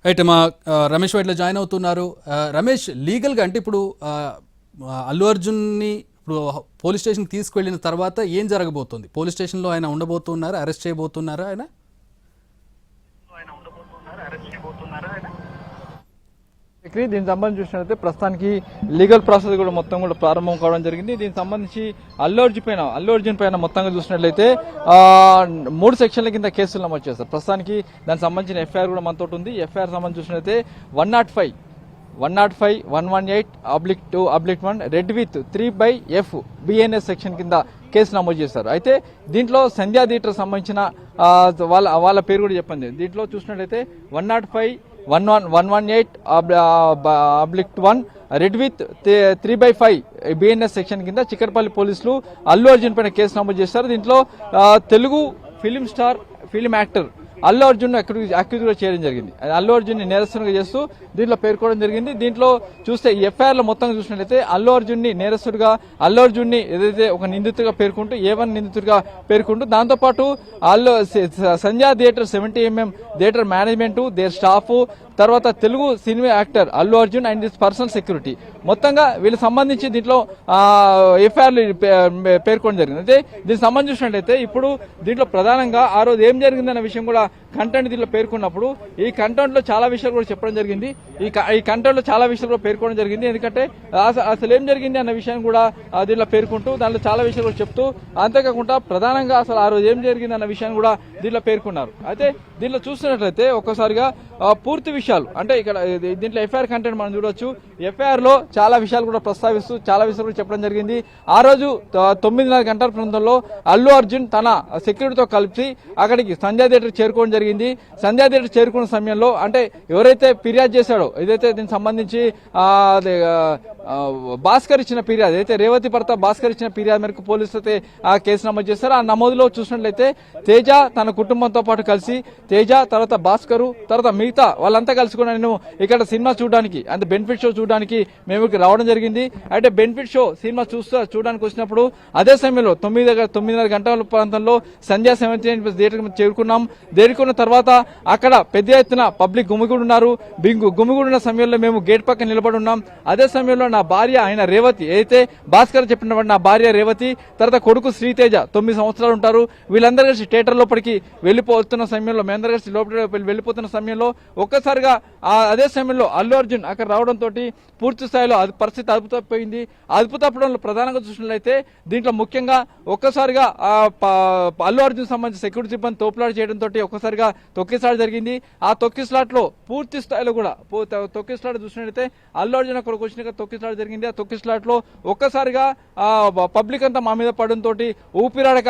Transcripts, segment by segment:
Right మా రమేష్ వైట్లో join అవుతున్నారు. రమేష్, లీగల్గా అంటే ఇప్పుడు అల్లు అర్జున్ని ఇప్పుడు పోలీస్ స్టేషన్కి తీసుకువెళ్ళిన తర్వాత ఏం జరగబోతుంది? పోలీస్ స్టేషన్లో ఆయన ఉండబోతున్నారా, అరెస్ట్ చేయబోతున్నారా? ఆయన దీనికి సంబంధించి చూసినట్లయితే ప్రస్తుతానికి లీగల్ ప్రాసెస్ కూడా మొత్తం కూడా ప్రారంభం కావడం జరిగింది. దీనికి సంబంధించి అల్లు అర్జున్ పైన మొత్తంగా చూసినట్లయితే 3 సెక్షన్ల కింద కేసులు నమోదు చేస్తారు. ప్రస్తుతానికి దానికి సంబంధించిన ఎఫ్ఐఆర్ కూడా మనతో ఉంది. ఎఫ్ఐఆర్ సంబంధించి చూసినట్లయితే 105, 108/2/1 red with 3/F BNS section కింద కేసు నమోదు చేశారు. అయితే దీంట్లో సంధ్యా థియేటర్ సంబంధించిన వాళ్ళ పేరు కూడా చెప్పింది. దీంట్లో చూసినట్లయితే 105/118/1 రెడ్ విత్ 3/5 బిఎన్ఎస్ సెక్షన్ కింద చిక్కడపల్లి పోలీసులు అల్లు అర్జున్ పైన కేసు నమోదు చేశారు. దీంట్లో Telugu film actor Allu Arjun accused కూడా చేయడం జరిగింది. అల్లు అర్జున్ ని నేరస్తునిగా చేస్తూ దీంట్లో పేర్కోవడం జరిగింది. దీంట్లో చూస్తే ఈ ఎఫ్ఐఆర్ లో మొత్తంగా చూసినట్లయితే అల్లు అర్జున్ ని నేరస్తుడిగా, అల్లు అర్జున్ ని ఏదైతే ఒక నిందితుడిగా పేర్కొంటూ A1 నిందితుడిగా పేర్కొంటూ దాంతోపాటు Sandhya theatre 70mm theatre management, their staff, తర్వాత Telugu cinema actor Allu Arjun and this personal security మొత్తంగా వీళ్ళకి సంబంధించి దీంట్లో ఎఫ్ఐఆర్ పేర్కొనడం జరిగింది. అయితే దీనికి సంబంధించినట్లయితే ఇప్పుడు దీంట్లో ప్రధానంగా ఆ రోజు ఏం జరిగిందన్న విషయం కూడా కంటెంట్ దీంట్లో పేర్కొన్నప్పుడు ఈ కంటెంట్ లో చాలా విషయాలు కూడా చెప్పడం జరిగింది. ఈ కంటెంట్ లో చాలా విషయాలు కూడా పేర్కొనడం జరిగింది. ఎందుకంటే అసలు ఏం జరిగింది అన్న విషయం కూడా దీంట్లో పేర్కొంటూ దాంట్లో చాలా విషయాలు కూడా చెప్తూ, అంతేకాకుండా ప్రధానంగా అసలు ఆ రోజు ఏం జరిగింది అన్న విషయాన్ని కూడా దీంట్లో పేర్కొన్నారు. అయితే దీంట్లో చూస్తున్నట్లయితే ఒక్కసారిగా పూర్తి విషయాలు అంటే ఇక్కడ దీంట్లో ఎఫ్ఐఆర్ కంటెంట్ మనం చూడొచ్చు. ఎఫ్ఐఆర్ లో చాలా విషయాలు కూడా ప్రస్తావిస్తూ చాలా విషయాలు కూడా చెప్పడం జరిగింది. ఆ రోజు 9:30 గంటల ప్రాంతంలో అల్లు అర్జున్ తన సెక్యూరిటీతో కలిసి అక్కడికి సంధ్యా థియేటర్ చేరుకోవడం జరిగింది. సంధ్యా థియేటర్ చేరుకున్న సమయంలో అంటే ఎవరైతే ఫిర్యాదు చేశాడో ఏదైతే దీనికి సంబంధించి భాస్కర్ ఇచ్చిన ఫిర్యాదు అయితే రేవతి భర్త భాస్కర్ ఇచ్చిన ఫిర్యాదు మేరకు పోలీసులు అయితే ఆ కేసు నమోదు చేశారు. ఆ నమోదులో చూసినట్లయితే తేజ తన కుటుంబంతో పాటు కలిసి తర్వాత భాస్కర్ తర్వాత మిగతా వాళ్ళంతా కలిసి కూడా నేను ఇక్కడ సినిమా చూడడానికి అంటే బెనిఫిట్ షో చూడడానికి మేము ఇక్కడ రావడం జరిగింది. అయితే బెనిఫిట్ షో సినిమా చూడడానికి వచ్చినప్పుడు అదే సమయంలో 9:30 గంటల ప్రాంతంలో సంధ్యా 70 థియేటర్ చేరుకున్నాం. చేరుకున్న తర్వాత అక్కడ పెద్ద ఎత్తున పబ్లిక్ గుమిగూడున్నారు. గుమిగూడిన సమయంలో మేము గేట్ పక్కన నిలబడి ఉన్నాం. అదే సమయంలో నా భార్య అయిన రేవతి అయితే భాస్కర్ చెప్పిన నా భార్య రేవతి తర్వాత కొడుకు శ్రీతేజ 9 సంవత్సరాలు ఉంటారు. వీళ్ళందరూ కలిసి థియేటర్ లోపలికి వెళ్ళిపోతున్న సమయంలో మేమందరూ కలిసి లోపల వెళ్ళిపోతున్న సమయంలో ఒక్కసారిగా అదే సమయంలో అల్లు అర్జున్ అక్కడ రావడంతో పూర్తి స్థాయిలో పరిస్థితి అదుపు తప్పిపోయింది. అదుపు తప్పడంలో ప్రధానంగా చూసినట్లయితే దీంట్లో ముఖ్యంగా ఒక్కసారిగా అల్లు అర్జున్ సంబంధించి సెక్యూరిటీ సిబ్బంది తోపులాట చేయడంతో ఒక్కసారిగా తొక్కిసలాట జరిగింది. ఆ తొక్కిసలాట్ లో పూర్తి స్థాయిలో కూడా తొక్కిసలాట చూసినట్లయితే అల్లు అర్జున్ అక్కడికి వచ్చినాక తొక్కిసలాట జరిగింది. ఆ తొక్కిసలాట్ లో ఒక్కసారిగా పబ్లిక్ అంతా మా మీద పడడంతో ఊపిరాడక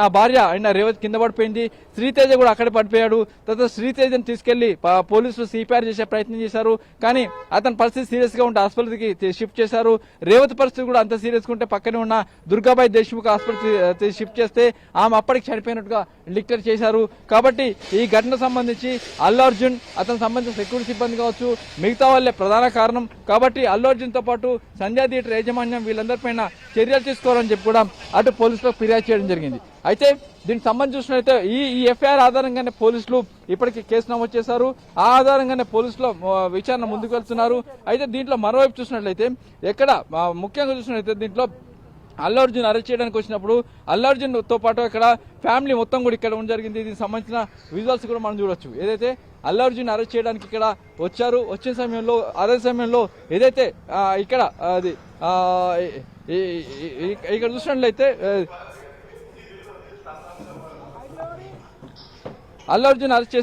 నా భార్య అయిన రేవతి కింద పడిపోయింది. శ్రీతేజ కూడా అక్కడ పడిపోయాడు. తర్వాత శ్రీతేజని తీసుకెళ్లి పోలీసులు సిపిఆర్ చేసే ప్రయత్నం చేశారు. కానీ అతని పరిస్థితి సీరియస్ గా ఉంటే ఆసుపత్రికి షిఫ్ట్ చేశారు. రేవతి పరిస్థితి కూడా అంత సీరియస్ గా ఉంటే పక్కనే ఉన్న దుర్గాబాయి దేశ్ముఖ్ ఆసుపత్రికి షిఫ్ట్ చేస్తే ఆమె అప్పటికి చనిపోయినట్టుగా డిక్లేర్ చేశారు. కాబట్టి ఈ ఘటన సంబంధించి అల్లు అర్జున్ అతనికి సంబంధించిన సెక్యూరిటీ సిబ్బంది కావచ్చు మిగతా వాళ్ళే ప్రధాన కారణం. కాబట్టి అల్లు అర్జున్ తో పాటు సంధ్యా థియేటర్ యాజమాన్యం వీళ్ళందరిపైన చర్యలు తీసుకోవాలని చెప్పి కూడా అటు పోలీసులకు ఫిర్యాదు చేయడం జరిగింది. అయితే దీనికి సంబంధించి చూసినట్లయితే ఈ ఎఫ్ఐఆర్ ఆధారంగానే పోలీసులు ఇప్పటికీ కేసు నమోదు చేశారు. ఆ ఆధారంగానే పోలీసులు విచారణ ముందుకు వెళ్తున్నారు. అయితే దీంట్లో మరోవైపు చూసినట్లయితే ఎక్కడ ముఖ్యంగా చూసినట్లయితే దీంట్లో అల్లు అర్జున్ అరెస్ట్ చేయడానికి వచ్చినప్పుడు అల్లు అర్జున్ తో పాటు ఇక్కడ ఫ్యామిలీ మొత్తం కూడా ఇక్కడ ఉండడం జరిగింది. దీనికి సంబంధించిన విజువల్స్ కూడా మనం చూడొచ్చు. ఏదైతే అల్లు అర్జున్ అరెస్ట్ చేయడానికి ఇక్కడ వచ్చారు, వచ్చిన సమయంలో అదే సమయంలో ఏదైతే ఇక్కడ అది ఇక్కడ చూసినట్లయితే అల్లు అర్జున్ అరెస్ట్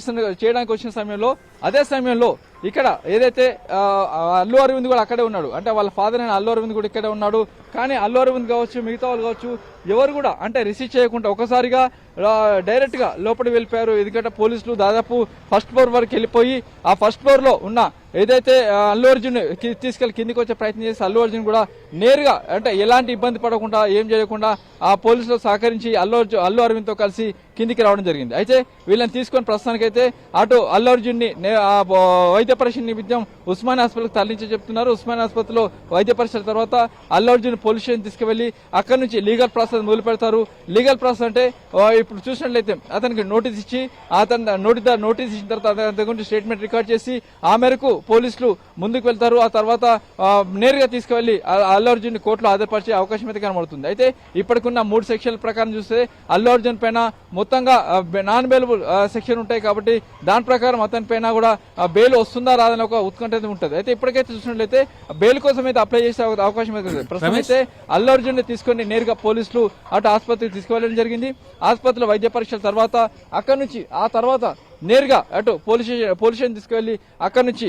చేయడానికి వచ్చిన సమయంలో అదే సమయంలో ఇక్కడ ఏదైతే అల్లు అరవింద్ కూడా అక్కడే ఉన్నాడు. అంటే వాళ్ళ ఫాదర్ అయిన అల్లు అరవింద్ కూడా ఇక్కడే ఉన్నాడు. కానీ అల్లు అరవింద్ కావచ్చు మిగతా వాళ్ళు కావచ్చు ఎవరు కూడా అంటే రిసీవ్ చేయకుండా ఒకసారిగా డైరెక్ట్ గా లోపలికి వెళ్ళిపోయారు. ఎందుకంటే పోలీసులు దాదాపు ఫస్ట్ ఫ్లోర్ వరకు వెళ్ళిపోయి ఆ ఫస్ట్ ఫ్లోర్ లో ఉన్న ఏదైతే అల్లు అర్జున్ తీసుకెళ్లి కిందికి వచ్చే ప్రయత్నం చేసి అల్లు అర్జున్ కూడా నేరుగా అంటే ఎలాంటి ఇబ్బంది పడకుండా ఏం చేయకుండా ఆ పోలీసులు సహకరించి అల్లు అరవింద్ తో కలిసి కిందికి రావడం జరిగింది. అయితే వీళ్ళని తీసుకొని ప్రస్తుతానికైతే అటు అల్లు అర్జున్ ని వైద్య పరీక్ష నిమిత్తం ఉస్మానియా హాస్పిటల్కి తరలించి చెప్తున్నారు. ఉస్మానియా ఆసుపత్రిలో వైద్య పరీక్షల తర్వాత అల్లు అర్జున్ పోలీస్ స్టేషన్ తీసుకువెళ్లి అక్కడి నుంచి లీగల్ ప్రాసెస్ మొదలు పెడతారు. లీగల్ ప్రాసెస్ అంటే ఇప్పుడు చూసినట్లయితే అతనికి నోటీస్ ఇచ్చి అతను నోటీస్ ఇచ్చిన తర్వాత అతని గురించి స్టేట్మెంట్ రికార్డ్ చేసి ఆ మేరకు పోలీసులు ముందుకు వెళ్తారు. ఆ తర్వాత నేరుగా తీసుకువెళ్లి అల్లు అర్జున్ కోర్టులో హాజరుపరిచే అవకాశం అయితే కనబడుతుంది. అయితే ఇప్పటికున్న 3 సెక్షన్ల ప్రకారం చూస్తే అల్లు అర్జున్ పైన మొత్తంగా నాన్ బెయిలబుల్ సెక్షన్ ఉంటాయి కాబట్టి దాని ప్రకారం అతని పైన కూడా బెయిల్ వస్తుందా రాదని ఒక ఉత్కంఠ ఉంటుంది. అయితే ఇప్పటికైతే చూసినట్లయితే బెయిల్ కోసం అయితే అప్లై చేసే అవకాశం అయితే ప్రస్తుతం అయితే అల్లు అర్జున్ ని తీసుకొని నేరుగా పోలీసులు అటు ఆసుపత్రికి తీసుకువెళ్ళడం జరిగింది. ఆసుపత్రిలో వైద్య పరీక్షల తర్వాత అక్కడి నుంచి ఆ తర్వాత నేరుగా అటు పోలీస్ స్టేషన్ తీసుకువెళ్లి అక్కడి నుంచి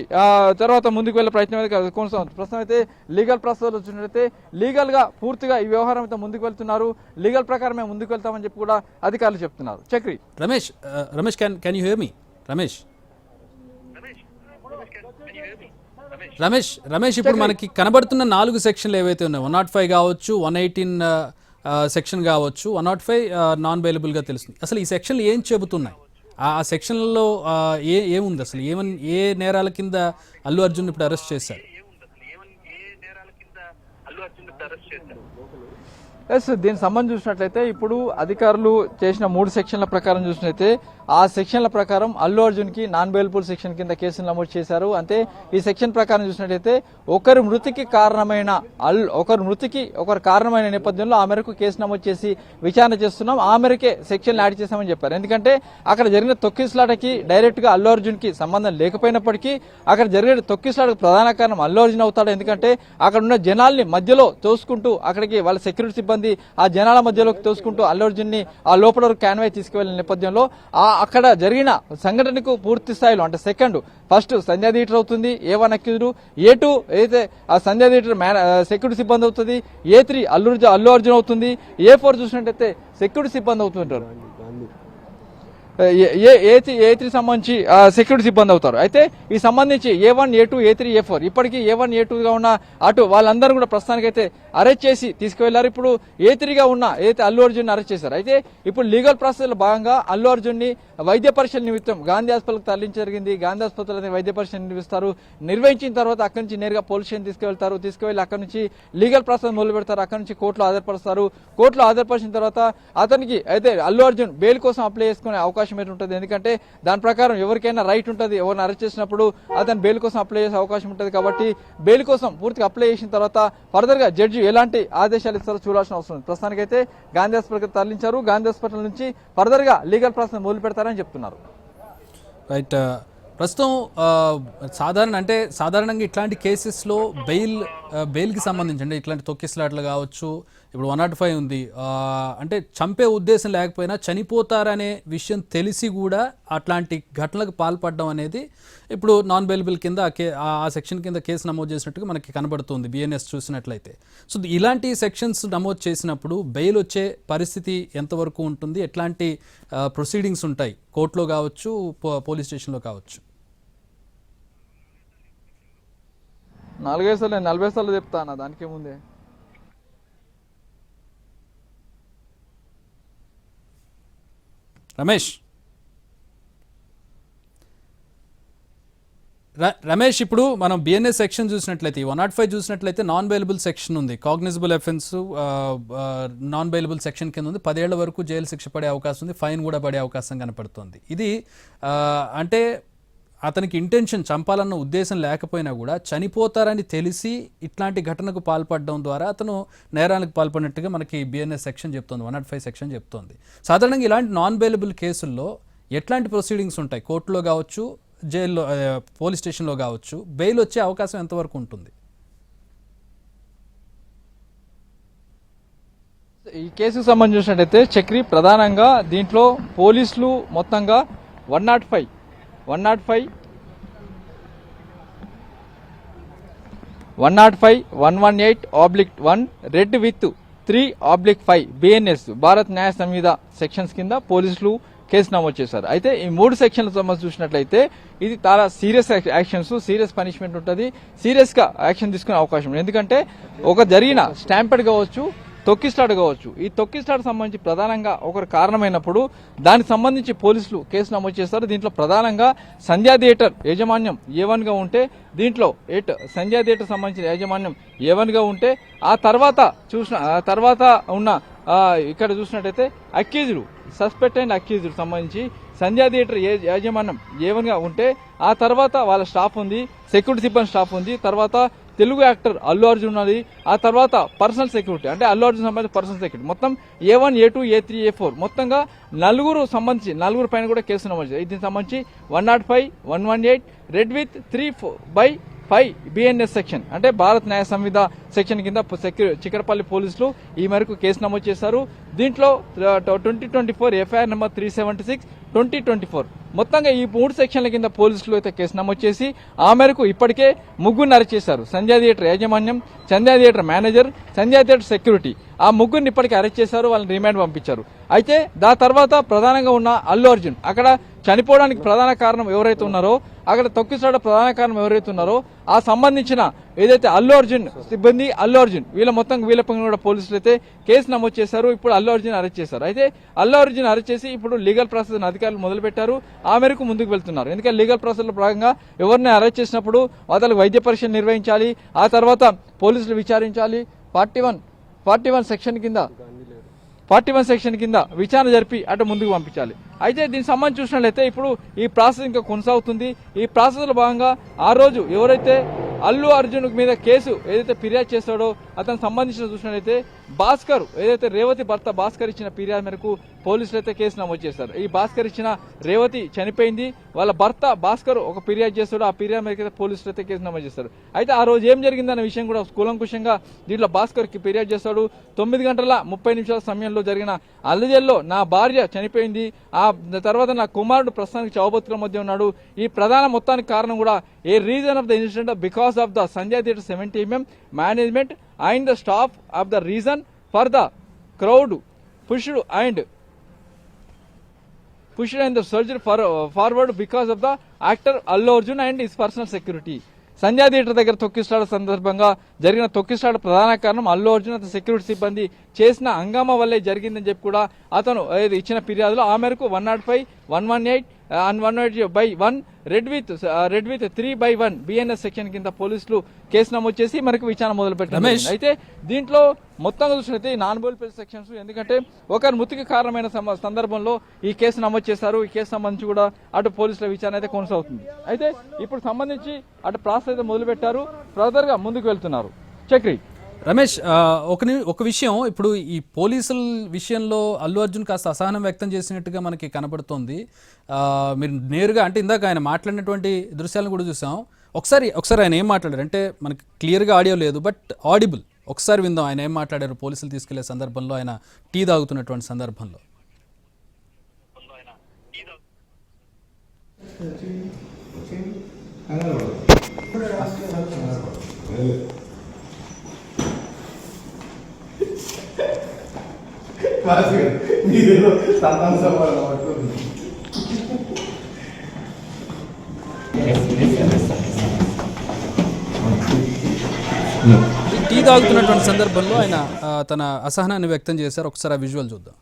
తర్వాత ముందుకు వెళ్లే ప్రయత్నం అయితే కొనసాగుతుంది. ప్రస్తుతం అయితే లీగల్ ప్రాసెస్ వచ్చినట్లయితే లీగల్ గా పూర్తిగా ఈ వ్యవహారం అయితే ముందుకు వెళ్తున్నారు. లీగల్ ప్రకారమే ముందుకు వెళ్తామని చెప్పి కూడా అధికారులు చెప్తున్నారు. Chakri Ramesh can you hear me? Ramesh ఇప్పుడు మనకి కనబడుతున్న 4 సెక్షన్లు ఏవైతే ఉన్నాయో 105 కావచ్చు, 118 సెక్షన్ కావచ్చు, 105 నాన్ బెయిలబుల్ గా తెలుస్తుంది. అసలు ఈ సెక్షన్లు ఏం చెబుతున్నాయి? ఆ సెక్షన్లలో ఏముంది అసలు? ఏ నేరాల కింద అల్లు అర్జున్ ఇప్పుడు అరెస్ట్ చేశారు? దీనికి సంబంధించి చూసినట్లయితే ఇప్పుడు అధికారులు చేసిన 3 సెక్షన్ల ప్రకారం చూసినట్లయితే ఆ సెక్షన్ల ప్రకారం అల్లు అర్జున్ కి నాన్ బెయిలబుల్ సెక్షన్ కింద కేసులు నమోదు చేశారు. అంటే ఈ సెక్షన్ ప్రకారం చూసినట్లయితే ఒకరి మృతికి కారణమైన నేపథ్యంలో ఆ మేరకు కేసు నమోదు చేసి విచారణ చేస్తున్నాం. ఆ మేరకే సెక్షన్లు యాడ్ చేశామని చెప్పారు. ఎందుకంటే అక్కడ జరిగిన తొక్కిసలాటకి డైరెక్ట్ గా అల్లు అర్జున్ కి సంబంధం లేకపోయినప్పటికీ అక్కడ జరిగిన తొక్కిసలాటకు ప్రధాన కారణం అల్లు అర్జున్ అవుతాడు. ఎందుకంటే అక్కడ ఉన్న జనాల్ని మధ్యలో తోసుకుంటూ అక్కడికి వాళ్ళ సెక్యూరిటీ సిబ్బంది ఆ జనాల మధ్యలోకి తోసుకుంటూ అల్లు అర్జున్ ని ఆ లోపల వరకు క్యాన్వై తీసుకువెళ్లిన నేపథ్యంలో అక్కడ జరిగిన సంఘటనకు పూర్తి స్థాయిలో అంటే ఫస్ట్ సంధ్యా థియేటర్ అవుతుంది, A1 అక్యూజ్డ్, A2 అయితే ఆ సంధ్యా థియేటర్ సెక్యూరిటీ సిబ్బంది అవుతుంది, A3 అల్లు అర్జున్ అవుతుంది, A4 చూసినట్టయితే సెక్యూరిటీ సిబ్బంది అవుతుంటారు, A3 సంబంధించి సెక్యూరిటీ సిబ్బంది అవుతారు. అయితే ఈ సంబంధించి A1, A2, A3, A4 ఇప్పటికీ A1, A2 గా ఉన్న అటు వాళ్ళందరూ కూడా ప్రస్తుతానికైతే అరెస్ట్ చేసి తీసుకువెళ్లారు. ఇప్పుడు A3 గా ఉన్న అల్లు అర్జున్ అరెస్ట్ చేశారు. అయితే ఇప్పుడు లీగల్ ప్రాసెస్ లో భాగంగా అల్లు అర్జున్ ని వైద్య పరీక్షల నిమిత్తం గాంధీ హాస్పిటల్కి తరలించడం జరిగింది. గాంధీ హాస్పిటల్ వైద్య పరీక్షలు నిర్వహిస్తారు. నిర్వహించిన తర్వాత అక్కడి నుంచి నేరుగా పోలీస్ స్టేషన్ తీసుకువెళ్లి అక్కడి నుంచి లీగల్ ప్రాసెస్ మొదలు పెడతారు. అక్కడి నుంచి కోర్టులో హాజరుపరుస్తారు. కోర్టులో హాజరుపరిచిన తర్వాత అతనికి అయితే అల్లు అర్జున్ బెయిల్ కోసం అప్లై చేసుకునే అవకాశం ఉంటుంది. ఎందుకంటే దాని ప్రకారం ఎవరికైనా రైట్ ఉంటుంది, ఎవరిని అరెస్ట్ చేసినప్పుడు అతను బెయిల్ కోసం అప్లై చేసే అవకాశం ఉంటుంది. కాబట్టి బెయిల్ కోసం పూర్తిగా అప్లై చేసిన తర్వాత ఫర్దర్ గా జడ్జి ఎలాంటి ఆదేశాలు ఇస్తారో చూడాల్సిన అవసరం ఉంది. ప్రస్తుతానికైతే గాంధీ హాస్పిటల్కి తరలించారు. గాంధీ హాస్పిటల్ నుంచి ఫర్దర్ గా లీగల్ ప్రాసెస్ మొదలు పెడతారని చెప్తున్నారు. రైట్. ప్రస్తుతం సాధారణంగా ఇట్లాంటి కేసెస్లో బెయిల్కి సంబంధించి అంటే ఇట్లాంటి తొక్కిసలాటలు కావచ్చు, ఇప్పుడు 105 ఉంది, అంటే చంపే ఉద్దేశం లేకపోయినా చనిపోతారనే విషయం తెలిసి కూడా అట్లాంటి ఘటనలకు పాల్పడడం అనేది ఇప్పుడు నాన్ బెయిలబుల్ కింద ఆ సెక్షన్ కింద కేసు నమోదు చేసినట్టుగా మనకి కనబడుతుంది BNS చూసినట్లయితే. సో ఇలాంటి సెక్షన్స్ నమోదు చేసినప్పుడు బెయిల్ వచ్చే పరిస్థితి ఎంతవరకు ఉంటుంది? ఎట్లాంటి ప్రొసీడింగ్స్ ఉంటాయి? కోర్టులో కావచ్చు, పోలీస్ స్టేషన్లో కావచ్చు. 45 సార్లు 40 సార్లు చెప్తా అన్న, దానికేముంది. రమేష్ ఇప్పుడు మనం BNS సెక్షన్ చూసినట్లయితే 105 చూసినట్లయితే నాన్ బెయిలబుల్ సెక్షన్ ఉంది. Cognizable offence non bailable section కింద ఉంది. 10 ఏళ్ల వరకు జైలు శిక్ష పడే అవకాశం ఉంది, ఫైన్ కూడా పడే అవకాశం కనపడుతుంది. ఇది అంటే అతనికి ఇంటెన్షన్ చంపాలన్న ఉద్దేశం లేకపోయినా కూడా చనిపోతారని తెలిసి ఇట్లాంటి ఘటనకు పాల్పడడం ద్వారా అతను నేరానికి పాల్పడినట్టుగా మనకి BNS సెక్షన్ చెప్తోంది, 105 సెక్షన్ చెప్తోంది. సాధారణంగా ఇలాంటి నాన్ బెయిలబుల్ కేసుల్లో ఎట్లాంటి ప్రొసీడింగ్స్ ఉంటాయి? కోర్టులో కావచ్చు, జైల్లో పోలీస్ స్టేషన్లో కావచ్చు, బెయిల్ వచ్చే అవకాశం ఎంతవరకు ఉంటుంది? ఈ కేసుకు సంబంధించినట్టయితే చక్రి ప్రధానంగా దీంట్లో పోలీసులు మొత్తంగా 105, 118/1 రెడ్ విత్ 3/5 BNS భారత్ న్యాయ సంహిత సెక్షన్స్ కింద పోలీసులు కేసు నమోదు చేశారు. అయితే ఈ 3 సెక్షన్ల సంబంధించి చూసినట్లయితే ఇది చాలా సీరియస్ యాక్షన్స్, సీరియస్ పనిష్మెంట్ ఉంటుంది, సీరియస్ గా యాక్షన్ తీసుకునే అవకాశం ఉంది. ఎందుకంటే ఒక జరిగిన స్టాంపెడ్ కావచ్చు, తొక్కిస్లాట్ కావచ్చు. ఈ తొక్కిస్లాట్ సంబంధించి ప్రధానంగా ఒకరు కారణమైనప్పుడు దానికి సంబంధించి పోలీసులు కేసు నమోదు చేస్తారు. దీంట్లో ప్రధానంగా సంధ్యా థియేటర్ యాజమాన్యం A1గా ఉంటే, దీంట్లో సంధ్యా థియేటర్ సంబంధించిన యాజమాన్యం A1గా ఉంటే, ఆ తర్వాత ఉన్న ఇక్కడ చూసినట్టయితే అక్యూజ్డ్ సస్పెక్ట్ అండ్ అక్యూజ్డ్ సంబంధించి సంధ్యా థియేటర్ యాజమాన్యం A1గా ఉంటే, ఆ తర్వాత వాళ్ళ స్టాఫ్ ఉంది, సెక్యూరిటీ సిబ్బంది స్టాఫ్ ఉంది, తర్వాత తెలుగు యాక్టర్ అల్లు అర్జున్ ఉన్నది, ఆ తర్వాత పర్సనల్ సెక్యూరిటీ అంటే అల్లు అర్జున్ సంబంధించి పర్సనల్ సెక్యూరిటీ మొత్తం A1, A2, A3, A4 మొత్తంగా నలుగురు పైన కూడా కేసు నమోదు చేశారు. దీనికి సంబంధించి 105, 118 రెడ్ విత్ 3/5 BNS సెక్షన్ అంటే భారత్ న్యాయ సంహిత సెక్షన్ కింద చిక్కడపల్లి పోలీసులు ఈ మేరకు కేసు నమోదు చేశారు. దీంట్లో 2024 FIR నెంబర్ 376 2024 మొత్తంగా ఈ 3 సెక్షన్ల కింద పోలీసులు అయితే కేసు నమోదు చేసి ఆ మేరకు ఇప్పటికే ముగ్గురిని అరెస్ట్ చేశారు. సంధ్యా థియేటర్ యాజమాన్యం, సంధ్యా థియేటర్ మేనేజర్, సంధ్యా థియేటర్ సెక్యూరిటీ ఆ ముగ్గురిని ఇప్పటికే అరెస్ట్ చేశారు. వాళ్ళని రిమాండ్ పంపించారు. అయితే దాని తర్వాత ప్రధానంగా ఉన్న అల్లు అర్జున్ అక్కడ చనిపోవడానికి ప్రధాన కారణం ఎవరైతే ఉన్నారో, అక్కడ తొక్కిసలాట ప్రధాన కారణం ఎవరైతే ఉన్నారో ఆ సంబంధించిన ఏదైతే అల్లు అర్జున్ సిబ్బంది అల్లు అర్జున్ వీళ్ళ పైన కూడా పోలీసులు అయితే కేసు నమోదు చేశారు. ఇప్పుడు అల్లు అర్జున్ అరెస్ట్ చేశారు. అయితే అల్లు అర్జున్ అరెస్ట్ చేసి ఇప్పుడు లీగల్ ప్రాసెస్ అధికారులు మొదలుపెట్టారు. ఆ మేరకు ముందుకు వెళ్తున్నారు. ఎందుకంటే లీగల్ ప్రాసెస్ లో భాగంగా ఎవరిని అరెస్ట్ చేసినప్పుడు వాళ్ళకి వైద్య పరీక్షలు నిర్వహించాలి, ఆ తర్వాత పోలీసులు విచారించాలి, 41 సెక్షన్ కింద విచారణ జరిపి అటు ముందుకు పంపించాలి. అయితే దీనికి సంబంధించి చూసినట్లయితే ఇప్పుడు ఈ ప్రాసెస్ ఇంకా కొనసాగుతుంది. ఈ ప్రాసెస్ లో భాగంగా ఆ రోజు ఎవరైతే అల్లు అర్జున్ మీద కేసు ఏదైతే ఫిర్యాదు చేస్తాడో అతనికి సంబంధించిన చూసినట్లయితే భాస్కర్ ఏదైతే రేవతి భర్త భాస్కర్ ఇచ్చిన ఫిర్యాదు మేరకు పోలీసులు అయితే కేసు నమోదు చేశారు. ఈ భాస్కర్ ఇచ్చిన రేవతి చనిపోయింది, వాళ్ళ భర్త భాస్కర్ ఒక ఫిర్యాదు చేస్తాడు, ఆ ఫిర్యాదు మేరకు అయితే పోలీసులు అయితే కేసు నమోదు చేస్తారు. అయితే ఆ రోజు ఏం జరిగిందన్న విషయం కూడా కూలంకుషంగా దీంట్లో భాస్కర్ కి ఫిర్యాదు చేస్తాడు. 9:30 సమయంలో జరిగిన అల్లజల్లో నా భార్య చనిపోయింది, ఆ తర్వాత నా కుమారుడు ప్రస్తుతానికి చావుబతుకుల మధ్య ఉన్నాడు. ఈ ప్రధాన మొత్తానికి కారణం కూడా a reason of the incident because of the Sandhya theatre 70mm management and the staff of the reason for the crowd pushed and the surgery forward because of the actor Allu Arjun and his personal security. Sandhya theatre దగ్గర తొక్కిసలాట సందర్భంగా జరిగిన తొక్కిసలాట ప్రధాన కారణం అల్లు అర్జున్ అతని security సిబ్బంది చేసిన హంగామా వల్లే జరిగిందని చెప్పి కూడా అతను ఇచ్చిన ఫిర్యాదులో ఆ మేరకు 105, 118 and 118/1 red with 3/1 BNS section కింద పోలీసులు కేసు నమోదు చేసి మనకు విచారణ మొదలు పెట్టారు. అయితే దీంట్లో మొత్తంగా చూసినట్లయితే నాన్ బెయిలబుల్ సెక్షన్స్ ఎందుకంటే ఒకరి మృతికి కారణమైన సందర్భంలో ఈ కేసు నమోదు చేశారు. ఈ కేసు సంబంధించి కూడా అటు పోలీసుల విచారణ అయితే కొనసాగుతుంది. అయితే ఇప్పుడు సంబంధించి అటు ప్రాసెస్ అయితే మొదలు పెట్టారు, ఫర్దర్ గా ముందుకు వెళ్తున్నారు. చక్రి రమేష్, ఒక విషయం, ఇప్పుడు ఈ పోలీసుల విషయంలో అల్లు అర్జున్ కాస్త అసహనం వ్యక్తం చేసినట్టుగా మనకి కనబడుతోంది. మీరు నేరుగా అంటే ఇందాక ఆయన మాట్లాడినటువంటి దృశ్యాలను కూడా చూసాం. ఒకసారి ఆయన ఏం మాట్లాడారు అంటే మనకి క్లియర్గా ఆడియో లేదు, బట్ ఆడిబుల్. ఒకసారి విందాం ఆయన ఏం మాట్లాడారు పోలీసులు తీసుకెళ్లే సందర్భంలో, ఆయన టీ తాగుతున్నటువంటి సందర్భంలో. టీ తాగుతున్నటువంటి సందర్భంలో ఆయన తన అసహనాన్ని వ్యక్తం చేశారు. ఒకసారి ఆ విజువల్ చూద్దాం.